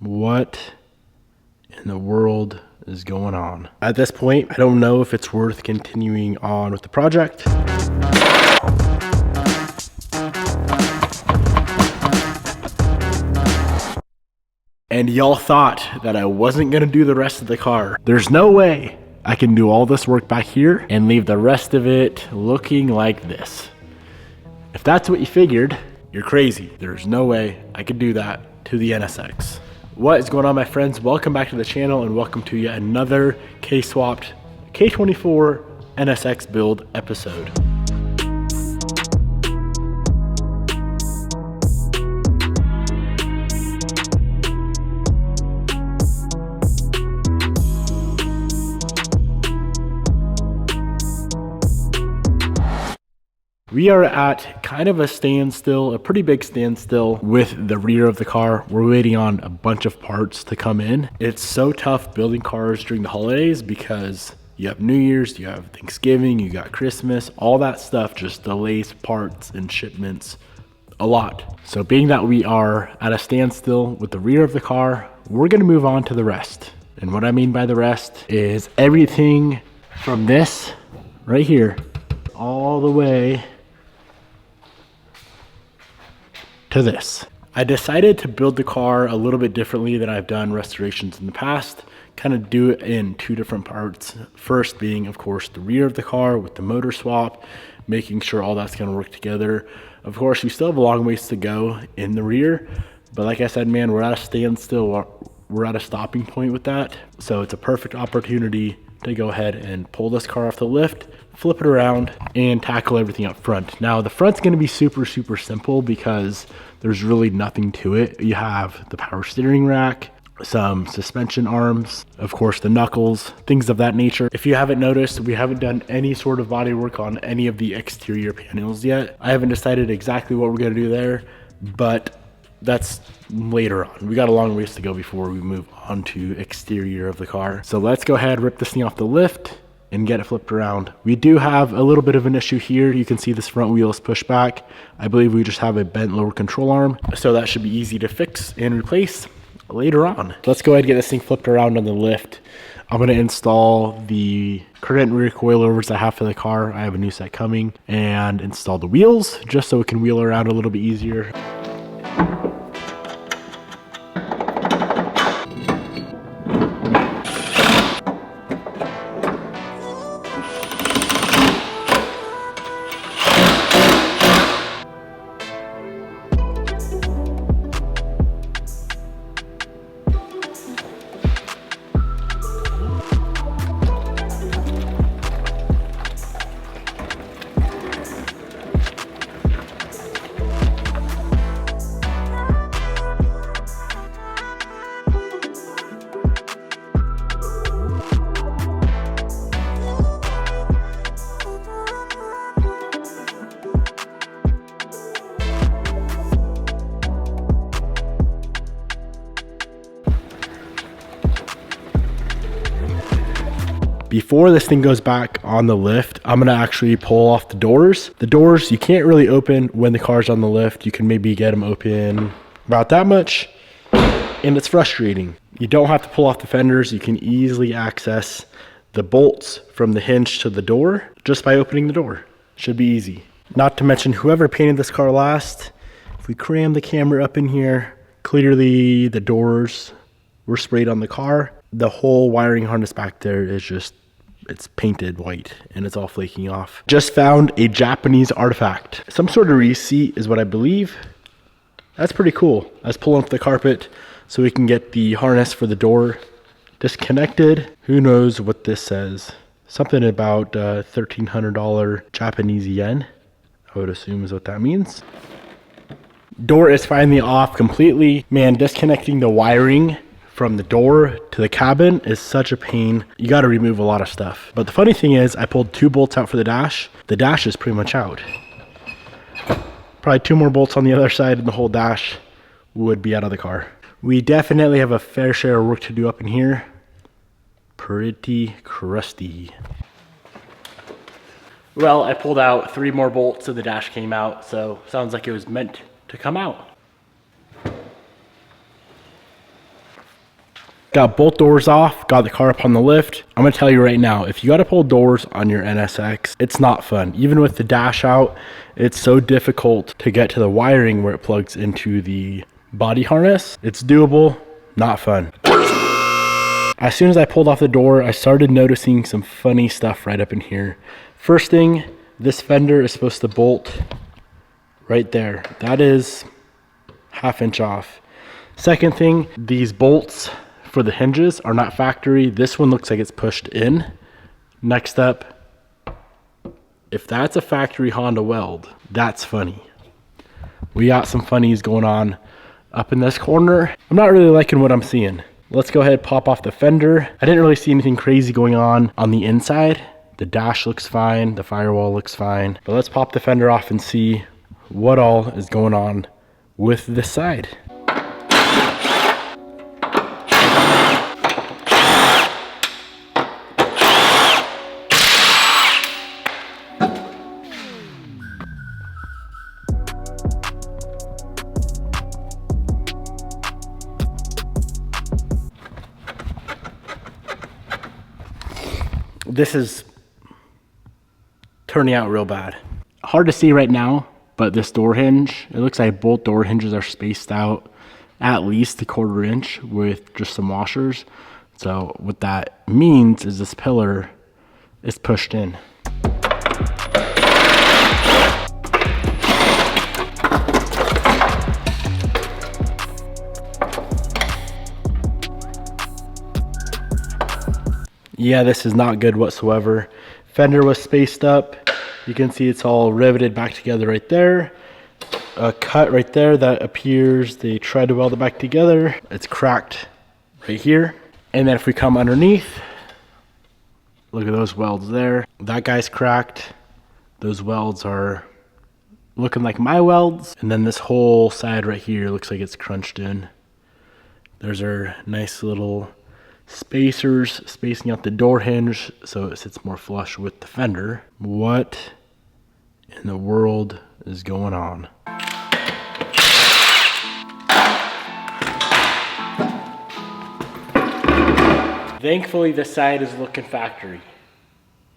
What in the world is going on? At this point, I don't know if it's worth continuing on with the project. And y'all thought that I wasn't gonna do the rest of the car. There's no way I can do all this work back here and leave the rest of it looking like this. If that's what you figured, you're crazy. There's no way I could do that to the NSX. What is going on, my friends? Welcome back to the channel and welcome to yet another K-swapped K24 NSX build episode. We are at kind of a standstill, a pretty big standstill with the rear of the car. We're waiting on a bunch of parts to come in. It's so tough building cars during the holidays because you have New Year's, you have Thanksgiving, you got Christmas, all that stuff just delays parts and shipments a lot. So being that we are at a standstill with the rear of the car, we're gonna move on to the rest. And what I mean by the rest is everything from this right here all the way to this. I decided to build the car a little bit differently than I've done restorations in the past, kind of do it in two different parts. First being, of course, the rear of the car with the motor swap, making sure all that's gonna work together. Of course, we still have a long ways to go in the rear, but like I said, man, we're at a standstill, we're at a stopping point with that. So it's a perfect opportunity to go ahead and pull this car off the lift, flip it around, and tackle everything up front. Now, the front's gonna be super simple because there's really nothing to it. You have the power steering rack, some suspension arms, of course the knuckles, things of that nature. If you haven't noticed, we haven't done any sort of body work on any of the exterior panels yet. I haven't decided exactly what we're gonna do there, but that's later on. We got a long ways to go before we move on to exterior of the car. So let's go ahead, rip this thing off the lift and get it flipped around. We do have a little bit of an issue here. You can see this front wheel is pushed back. I believe we just have a bent lower control arm. So that should be easy to fix and replace later on. Let's go ahead and get this thing flipped around on the lift. I'm gonna install the current rear coilovers I have for the car. I have a new set coming, and install the wheels just so it can wheel around a little bit easier. Before this thing goes back on the lift, I'm gonna actually pull off the doors. The doors you can't really open when the car's on the lift. You can maybe get them open about that much, and it's frustrating. You don't have to pull off the fenders. You can easily access the bolts from the hinge to the door just by opening the door. Should be easy. Not to mention whoever painted this car last, if we cram the camera up in here, clearly the doors were sprayed on the car. The whole wiring harness back there is just, it's painted white and it's all flaking off. Just found a Japanese artifact. Some sort of receipt is what I believe. That's pretty cool. I was pulling up the carpet so we can get the harness for the door disconnected. Who knows what this says? Something about $1,300 Japanese yen, I would assume is what that means. Door is finally off completely. Man, disconnecting the wiring from the door to the cabin is such a pain. You got to remove a lot of stuff. But the funny thing is, I pulled 2 bolts out for the dash. The dash is pretty much out. Probably 2 more bolts on the other side and the whole dash would be out of the car. We definitely have a fair share of work to do up in here. Pretty crusty. Well, I pulled out 3 more bolts so the dash came out, so sounds like it was meant to come out. Got both doors off, got the car up on the lift. I'm gonna tell you right now, if you gotta pull doors on your NSX, it's not fun. Even with the dash out, it's so difficult to get to the wiring where it plugs into the body harness. It's doable, not fun. As soon as I pulled off the door, I started noticing some funny stuff right up in here. First thing, this fender is supposed to bolt right there. That is 1/2 inch off. Second thing, these bolts for the hinges are not factory. This one looks like it's pushed in. Next up, if that's a factory Honda weld, that's funny. We got some funnies going on up in this corner. I'm not really liking what I'm seeing. Let's go ahead and pop off the fender. I didn't really see anything crazy going on the inside. The dash looks fine, the firewall looks fine. But let's pop the fender off and see what all is going on with this side. This is turning out real bad. Hard to see right now, but this door hinge, it looks like both door hinges are spaced out at least 1/4 inch with just some washers. So what that means is this pillar is pushed in. Yeah, this is not good whatsoever. Fender was spaced up. You can see it's all riveted back together right there. A cut right there that appears they tried to weld it back together. It's cracked right here. And then if we come underneath, look at those welds there. That guy's cracked. Those welds are looking like my welds. And then this whole side right here looks like it's crunched in. There's our nice little spacers spacing out the door hinge so it sits more flush with the fender. What in the world is going on? Thankfully this side is looking factory.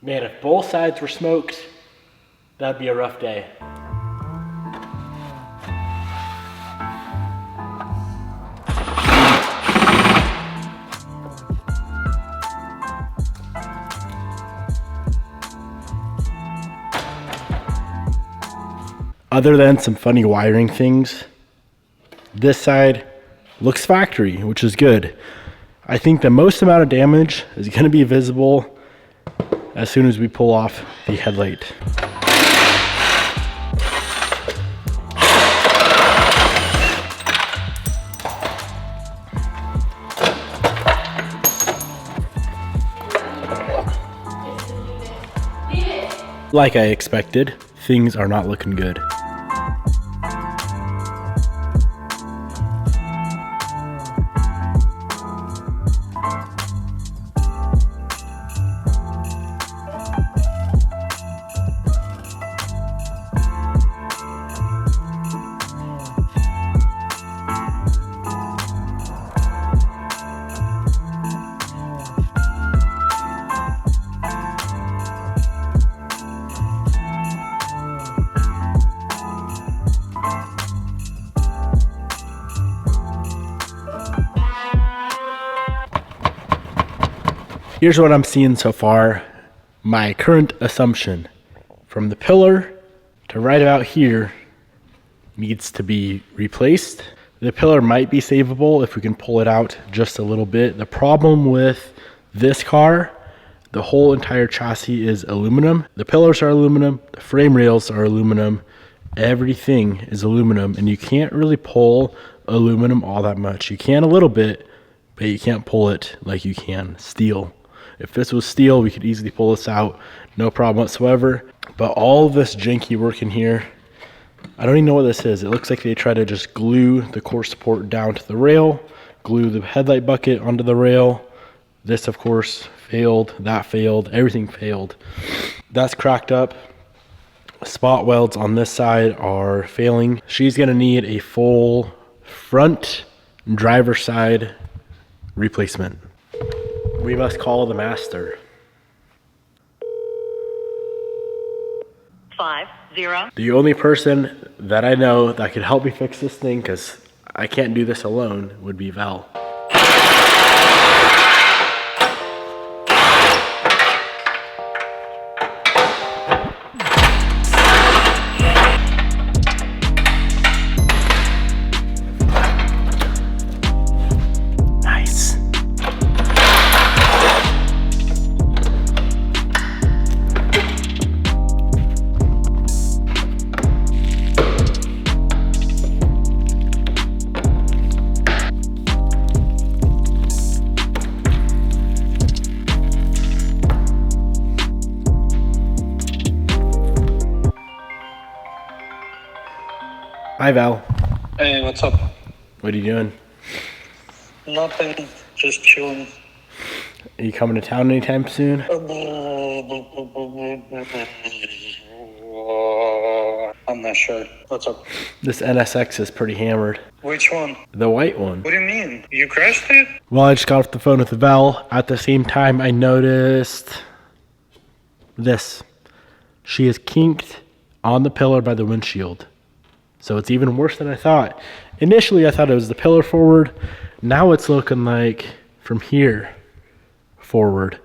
Man, if both sides were smoked, that'd be a rough day. Other than some funny wiring things, this side looks factory, which is good. I think the most amount of damage is going to be visible as soon as we pull off the headlight. Like I expected, things are not looking good. Here's what I'm seeing so far. My current assumption from the pillar to right about here needs to be replaced. The pillar might be savable if we can pull it out just a little bit. The problem with this car, the whole entire chassis is aluminum. The pillars are aluminum, the frame rails are aluminum, everything is aluminum, and you can't really pull aluminum all that much. You can a little bit, but you can't pull it like you can steel. If this was steel, we could easily pull this out, no problem whatsoever. But all of this janky work in here, I don't even know what this is. It looks like they try to just glue the core support down to the rail, glue the headlight bucket onto the rail. This, of course, failed. That failed. Everything failed. That's cracked up. Spot welds on this side are failing. She's going to need a full front driver side replacement. We must call the master. 50. The only person that I know that could help me fix this thing, because I can't do this alone, would be Val. Nice. Hi, Val. Hey, what's up? What are you doing? Nothing, just chilling. Are you coming to town anytime soon? I'm not sure. What's up? This NSX is pretty hammered. Which one? The white one. What do you mean? You crashed it? Well, I just got off the phone with Val. At the same time, I noticed this. She is kinked on the pillar by the windshield. So it's even worse than I thought. Initially, I thought it was the pillar forward. Now it's looking like from here forward.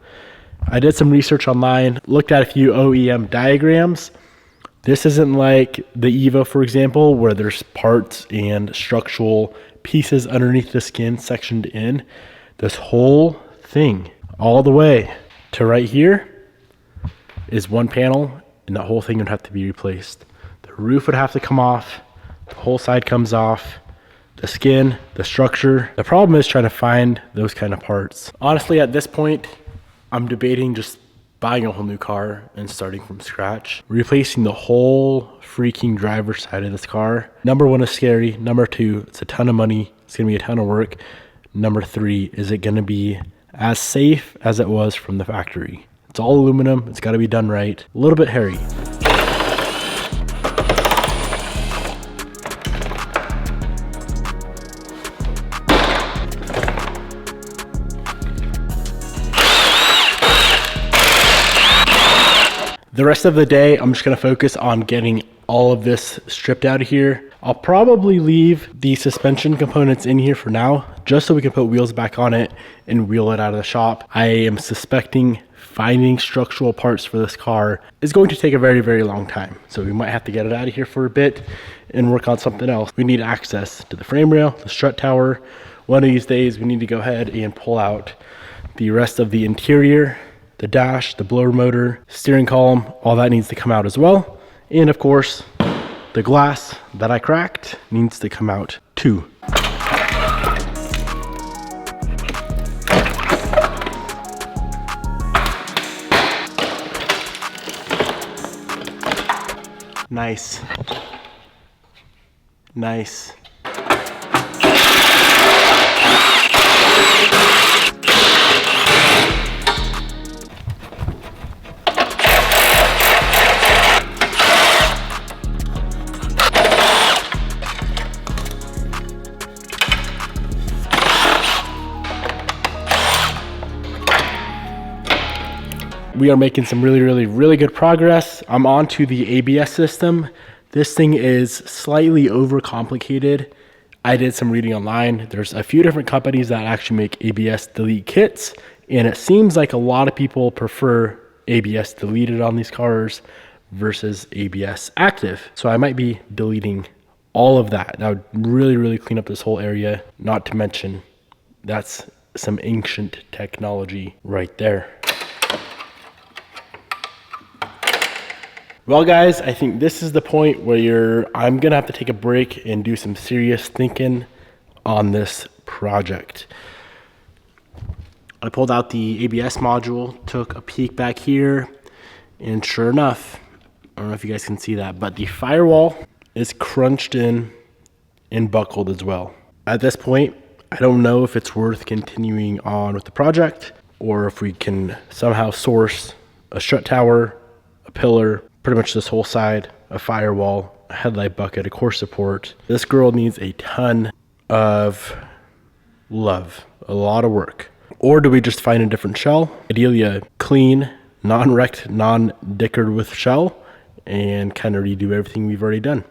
I did some research online, looked at a few OEM diagrams. This isn't like the Evo, for example, where there's parts and structural pieces underneath the skin sectioned in. This whole thing, all the way to right here, is one panel, and the whole thing would have to be replaced. The roof would have to come off. The whole side comes off, the skin, the structure. The problem is trying to find those kind of parts. Honestly, at this point, I'm debating just buying a whole new car and starting from scratch. Replacing the whole freaking driver's side of this car. Number one is scary. Number two, it's a ton of money. It's gonna be a ton of work. Number three, is it gonna be as safe as it was from the factory? It's all aluminum, it's gotta be done right. A little bit hairy. The rest of the day, I'm just gonna focus on getting all of this stripped out of here. I'll probably leave the suspension components in here for now, just so we can put wheels back on it and wheel it out of the shop. I am suspecting finding structural parts for this car is going to take a very, very long time. So we might have to get it out of here for a bit and work on something else. We need access to the frame rail, the strut tower. One of these days, we need to go ahead and pull out the rest of the interior, the dash, the blower motor, steering column, all that needs to come out as well. And of course, the glass that I cracked needs to come out too. Nice. Nice. We are making some really good progress. I'm on to the ABS system. This thing is slightly overcomplicated. I did some reading online. There's a few different companies that actually make ABS delete kits, and it seems like a lot of people prefer ABS deleted on these cars versus ABS active. So I might be deleting all of that. That would really clean up this whole area. Not to mention, that's some ancient technology right there. Well, guys, I think this is the point where I'm gonna have to take a break and do some serious thinking on this project. I pulled out the ABS module, took a peek back here, and sure enough, I don't know if you guys can see that, but the firewall is crunched in and buckled as well. At this point, I don't know if it's worth continuing on with the project or if we can somehow source a strut tower, a pillar, pretty much this whole side, a firewall, a headlight bucket, a core support. This girl needs a ton of love. a lot of work. Or do we just find a different shell? Ideally a clean, non-wrecked, non-dickered with shell, and kind of redo everything we've already done.